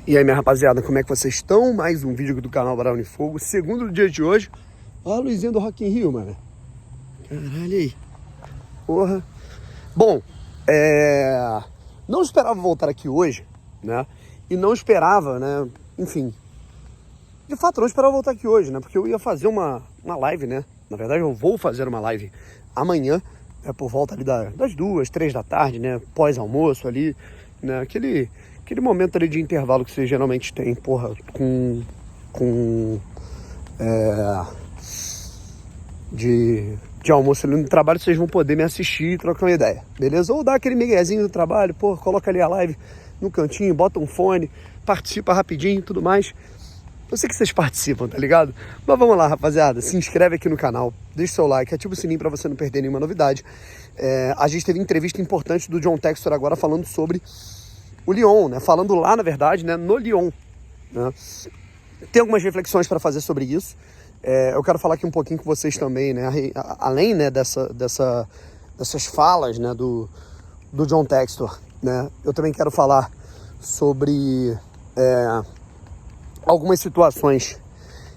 E aí, minha rapaziada, como é que vocês estão? Mais um vídeo do canal Brownie Fogo, segundo dia de hoje. Olha a luzinha do Rock in Rio, mano. Caralho aí. Porra. Bom, não esperava voltar aqui hoje, né? E não esperava, né? Enfim. De fato, não esperava voltar aqui hoje, né? Porque eu ia fazer uma live, né? Na verdade, eu vou fazer uma live amanhã, por volta ali das 2, 3 da tarde, né? Pós-almoço ali, né? Aquele momento ali de intervalo que você geralmente tem, porra, de almoço ali no trabalho, vocês vão poder me assistir e trocar uma ideia, beleza? Ou dar aquele miguezinho do trabalho, porra, coloca ali a live no cantinho, bota um fone, participa rapidinho e tudo mais. Eu sei que vocês participam, tá ligado? Mas vamos lá, rapaziada, se inscreve aqui no canal, deixa o seu like, ativa o sininho pra você não perder nenhuma novidade. A gente teve entrevista importante do John Textor agora falando sobre o Lyon, né? Falando lá, na verdade, né? No Lyon, né? Tem algumas reflexões para fazer sobre isso. Eu quero falar aqui um pouquinho com vocês também, né? Além, né, dessas falas, né, do John Textor, né? Eu também quero falar sobre algumas situações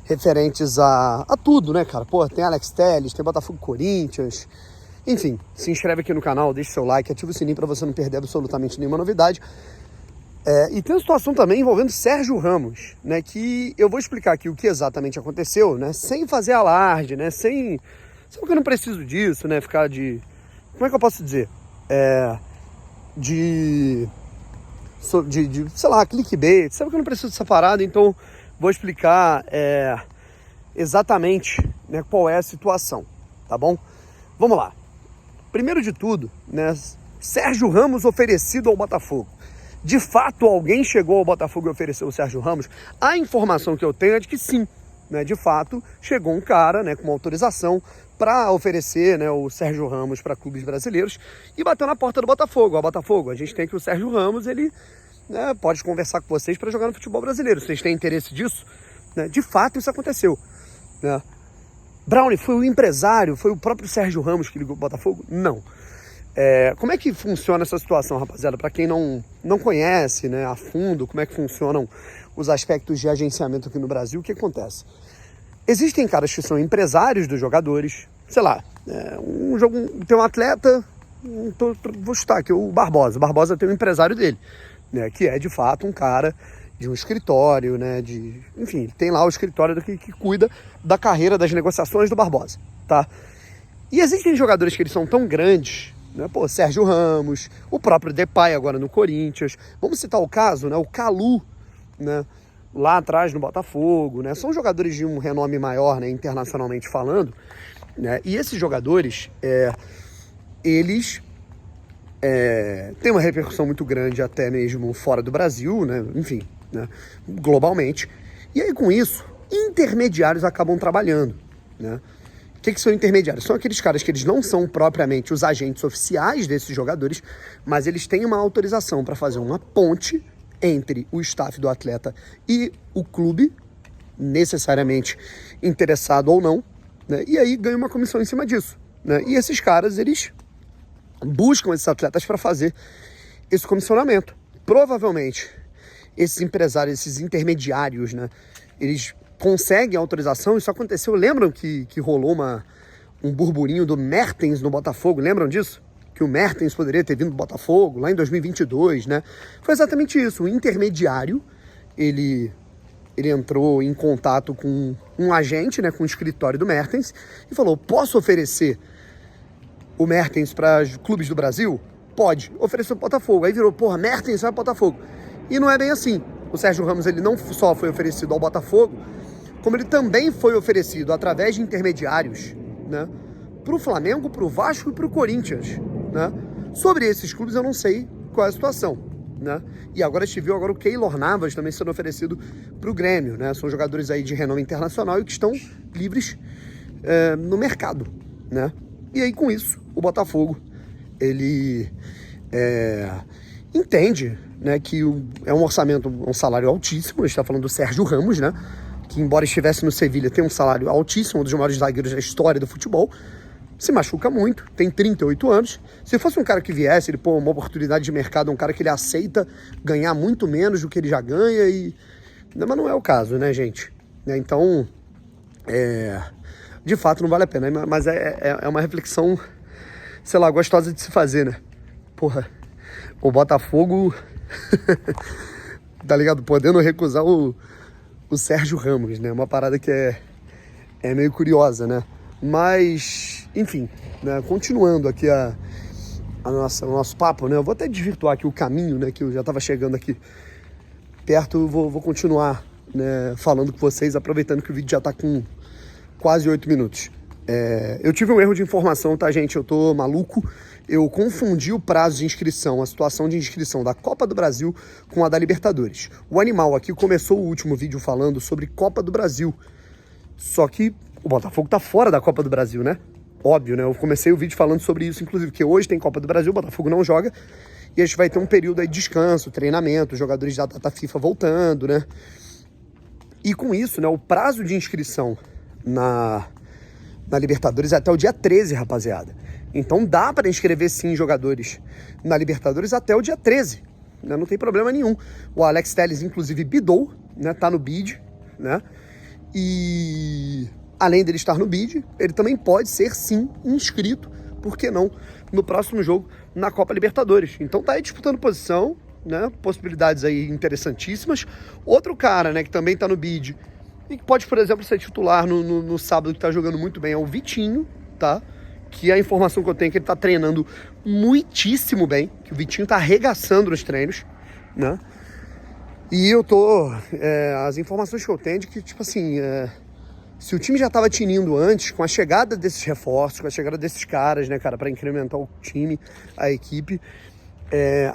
referentes a tudo, né, cara? Pô, tem Alex Telles, tem Botafogo Corinthians. Enfim, se inscreve aqui no canal, deixa seu like, ativa o sininho para você não perder absolutamente nenhuma novidade. E tem uma situação também envolvendo Sérgio Ramos, né, que eu vou explicar aqui o que exatamente aconteceu, né, sem fazer alarde, né, sem... Sabe que eu não preciso disso, né, ficar de... Como é que eu posso dizer? Sei lá, clickbait, sabe que eu não preciso dessa parada, então vou explicar exatamente, né, qual é a situação, tá bom? Vamos lá. Primeiro de tudo, né, Sérgio Ramos oferecido ao Botafogo. De fato, alguém chegou ao Botafogo e ofereceu o Sérgio Ramos? A informação que eu tenho é de que sim, né? De fato, chegou um cara, né, com uma autorização para oferecer, né, o Sérgio Ramos para clubes brasileiros e bateu na porta do Botafogo. Ó, Botafogo, a gente tem que o Sérgio Ramos, ele, né, pode conversar com vocês para jogar no futebol brasileiro. Vocês têm interesse disso? Né? De fato, isso aconteceu, né? Brownie, foi o empresário, foi o próprio Sérgio Ramos que ligou para o Botafogo? Não. Como é que funciona essa situação, rapaziada? Para quem não conhece, né, a fundo como é que funcionam os aspectos de agenciamento aqui no Brasil, o que acontece? Existem caras que são empresários dos jogadores, sei lá, tem um atleta, vou chutar aqui, o Barbosa. O Barbosa tem um empresário dele, né, que é de fato um cara de um escritório, né, enfim, tem lá o escritório que cuida da carreira, das negociações do Barbosa, tá? E existem jogadores que eles são tão grandes, né, pô, Sérgio Ramos, o próprio Depay agora no Corinthians, vamos citar o caso, né, o Calu, né, lá atrás no Botafogo, né, são jogadores de um renome maior, né, internacionalmente falando, né, e esses jogadores, eles têm uma repercussão muito grande até mesmo fora do Brasil, né, enfim, né, globalmente, e aí com isso, intermediários acabam trabalhando, né. O que são intermediários? São aqueles caras que eles não são propriamente os agentes oficiais desses jogadores, mas eles têm uma autorização para fazer uma ponte entre o staff do atleta e o clube, necessariamente interessado ou não, né? E aí ganha uma comissão em cima disso, né? E esses caras, eles buscam esses atletas para fazer esse comissionamento. Provavelmente, esses empresários, esses intermediários, né, eles conseguem autorização. Isso aconteceu, lembram que rolou um burburinho do Mertens no Botafogo, lembram disso? Que o Mertens poderia ter vindo do Botafogo lá em 2022, né? Foi exatamente isso, o intermediário, ele entrou em contato com um agente, né, com o escritório do Mertens e falou, posso oferecer o Mertens para clubes do Brasil? Pode, ofereceu o Botafogo. Aí virou, porra, Mertens vai pro Botafogo. E não é bem assim. O Sérgio Ramos, ele não só foi oferecido ao Botafogo, como ele também foi oferecido através de intermediários, né, para o Flamengo, para o Vasco e para o Corinthians, né? Sobre esses clubes eu não sei qual é a situação, né? E agora a gente viu o Keylor Navas também sendo oferecido para o Grêmio, né? São jogadores aí de renome internacional e que estão livres no mercado, né? E aí com isso o Botafogo, ele entende, né, que é um orçamento, um salário altíssimo. A gente está falando do Sérgio Ramos, né, que embora estivesse no Sevilha tem um salário altíssimo, um dos maiores zagueiros da história do futebol, se machuca muito, tem 38 anos. Se fosse um cara que viesse, ele uma oportunidade de mercado, um cara que ele aceita ganhar muito menos do que ele já ganha, mas não é o caso, né, gente? Então, de fato não vale a pena, mas é uma reflexão, sei lá, gostosa de se fazer, né? Porra, o Botafogo, tá ligado? Podendo recusar o Sérgio Ramos, né? Uma parada que é meio curiosa, né? Mas, enfim, né? Continuando aqui o nosso papo, né? Eu vou até desvirtuar aqui o caminho, né? Que eu já estava chegando aqui perto, vou continuar, né, falando com vocês, aproveitando que o vídeo já está com quase 8 minutos. Eu tive um erro de informação, tá, gente? Eu tô maluco. Eu confundi o prazo de inscrição, a situação de inscrição da Copa do Brasil com a da Libertadores. O animal aqui começou o último vídeo falando sobre Copa do Brasil. Só que o Botafogo tá fora da Copa do Brasil, né? Óbvio, né? Eu comecei o vídeo falando sobre isso, inclusive, porque hoje tem Copa do Brasil, o Botafogo não joga, e a gente vai ter um período aí de descanso, treinamento, jogadores da data FIFA voltando, né? E com isso, né, o prazo de inscrição na Libertadores é até o dia 13, rapaziada. Então dá para inscrever sim jogadores na Libertadores até o dia 13, né? Não tem problema nenhum. O Alex Telles, inclusive, bidou, né? Tá no bid, né? E além dele estar no bid, ele também pode ser sim inscrito, por que não, no próximo jogo na Copa Libertadores. Então tá aí disputando posição, né? Possibilidades aí interessantíssimas. Outro cara, né, que também tá no bid e que pode, por exemplo, ser titular no sábado, que tá jogando muito bem, é o Vitinho, tá? Que a informação que eu tenho é que ele tá treinando muitíssimo bem, que o Vitinho tá arregaçando nos treinos, né? E eu tô... as informações que eu tenho é de que, tipo assim, se o time já tava tinindo antes, com a chegada desses reforços, com a chegada desses caras, né, cara, pra incrementar o time, a equipe,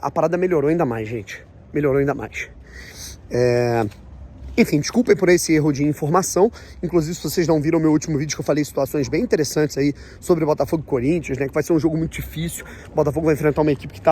a parada melhorou ainda mais, gente. Melhorou ainda mais. Enfim, desculpem por esse erro de informação. Inclusive, se vocês não viram o meu último vídeo, que eu falei situações bem interessantes aí sobre o Botafogo e Corinthians, né? Que vai ser um jogo muito difícil. O Botafogo vai enfrentar uma equipe que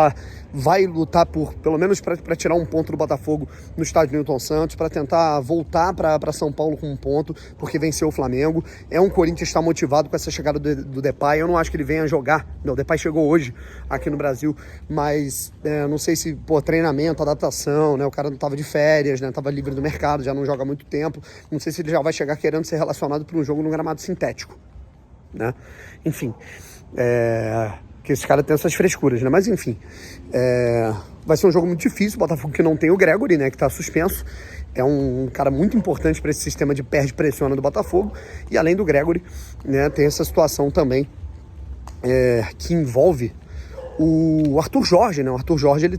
vai lutar pelo menos para tirar um ponto do Botafogo no estádio Newton Santos, para tentar voltar para São Paulo com um ponto, porque venceu o Flamengo. É um Corinthians que está motivado com essa chegada do Depay. Eu não acho que ele venha jogar. Não, o Depay chegou hoje aqui no Brasil, mas não sei se, treinamento, adaptação, né? O cara não estava de férias, né? Estava livre do mercado, já não joga há muito tempo. Não sei se ele já vai chegar querendo ser relacionado para um jogo no gramado sintético, né? Enfim, que esse cara tem essas frescuras, né? Mas enfim, vai ser um jogo muito difícil. O Botafogo que não tem o Gregory, né? Que tá suspenso. É um cara muito importante para esse sistema de perde-pressiona do Botafogo. E além do Gregory, né? Tem essa situação também que envolve o Arthur Jorge, né? O Arthur Jorge, ele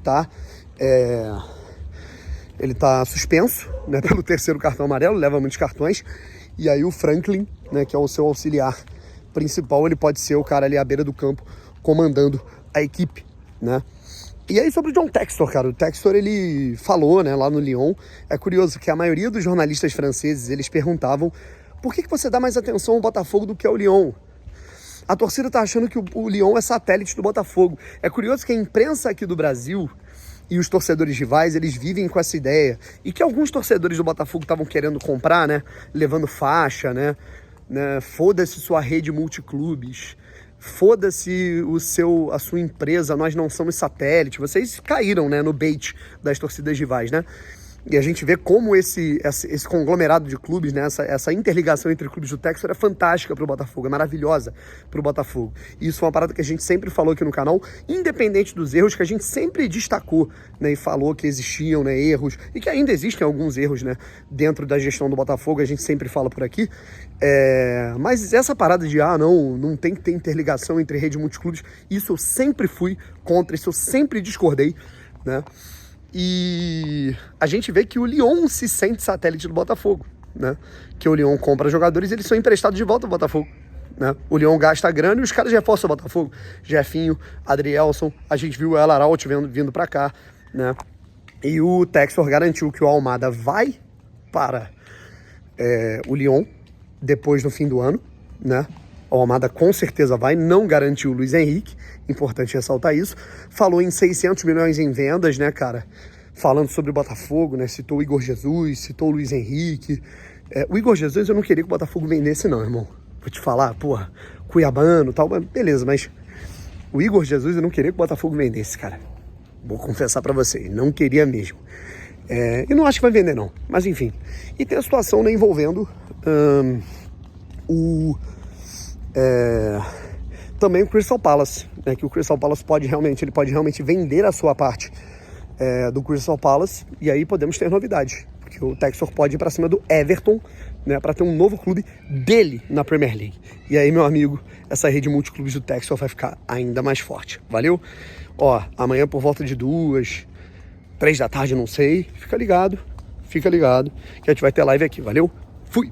tá suspenso, né, pelo terceiro cartão amarelo, leva muitos cartões, e aí o Franklin, né, que é o seu auxiliar principal, ele pode ser o cara ali à beira do campo, comandando a equipe, né. E aí sobre o John Textor, cara, o Textor, ele falou, né, lá no Lyon, é curioso que a maioria dos jornalistas franceses, eles perguntavam, por que você dá mais atenção ao Botafogo do que ao Lyon? A torcida tá achando que o Lyon é satélite do Botafogo. É curioso que a imprensa aqui do Brasil e os torcedores rivais, eles vivem com essa ideia. E que alguns torcedores do Botafogo estavam querendo comprar, né? Levando faixa, né? Foda-se sua rede multiclubes. Foda-se a sua empresa, nós não somos satélite. Vocês caíram, né, no bait das torcidas rivais, né? E a gente vê como esse conglomerado de clubes, né, essa interligação entre clubes do Textor é fantástica para o Botafogo, é maravilhosa para o Botafogo. E isso é uma parada que a gente sempre falou aqui no canal, independente dos erros, que a gente sempre destacou, né, e falou que existiam, né, erros, e que ainda existem alguns erros, né, dentro da gestão do Botafogo, a gente sempre fala por aqui. Mas essa parada de, não tem que ter interligação entre rede e multiclubes, isso eu sempre fui contra, isso eu sempre discordei, né? E a gente vê que o Lyon se sente satélite do Botafogo, né? Que o Lyon compra jogadores e eles são emprestados de volta ao Botafogo, né? O Lyon gasta grana e os caras reforçam o Botafogo. Jefinho, Adrielson, a gente viu o El Araújo vindo pra cá, né? E o Textor garantiu que o Almada vai para o Lyon depois no fim do ano, né? O Almada com certeza vai, não garantiu o Luiz Henrique, importante ressaltar isso. Falou em 600 milhões em vendas, né, cara? Falando sobre o Botafogo, né? Citou o Igor Jesus, citou o Luiz Henrique. O Igor Jesus eu não queria que o Botafogo vendesse não, irmão. vou te falar, porra, cuiabano e tal, mas beleza, mas o Igor Jesus eu não queria que o Botafogo vendesse, cara. Vou confessar pra vocês, não queria mesmo. E não acho que vai vender não, mas enfim. E tem a situação, né, envolvendo também o Crystal Palace, né, que o Crystal Palace pode realmente vender a sua parte do Crystal Palace, e aí podemos ter novidades, porque o Textor pode ir para cima do Everton, né, para ter um novo clube dele na Premier League. E aí, meu amigo, essa rede multiclubes do Textor vai ficar ainda mais forte. Valeu? Ó, amanhã por volta de 2, 3 da tarde, não sei, fica ligado, que a gente vai ter live aqui. Valeu? Fui!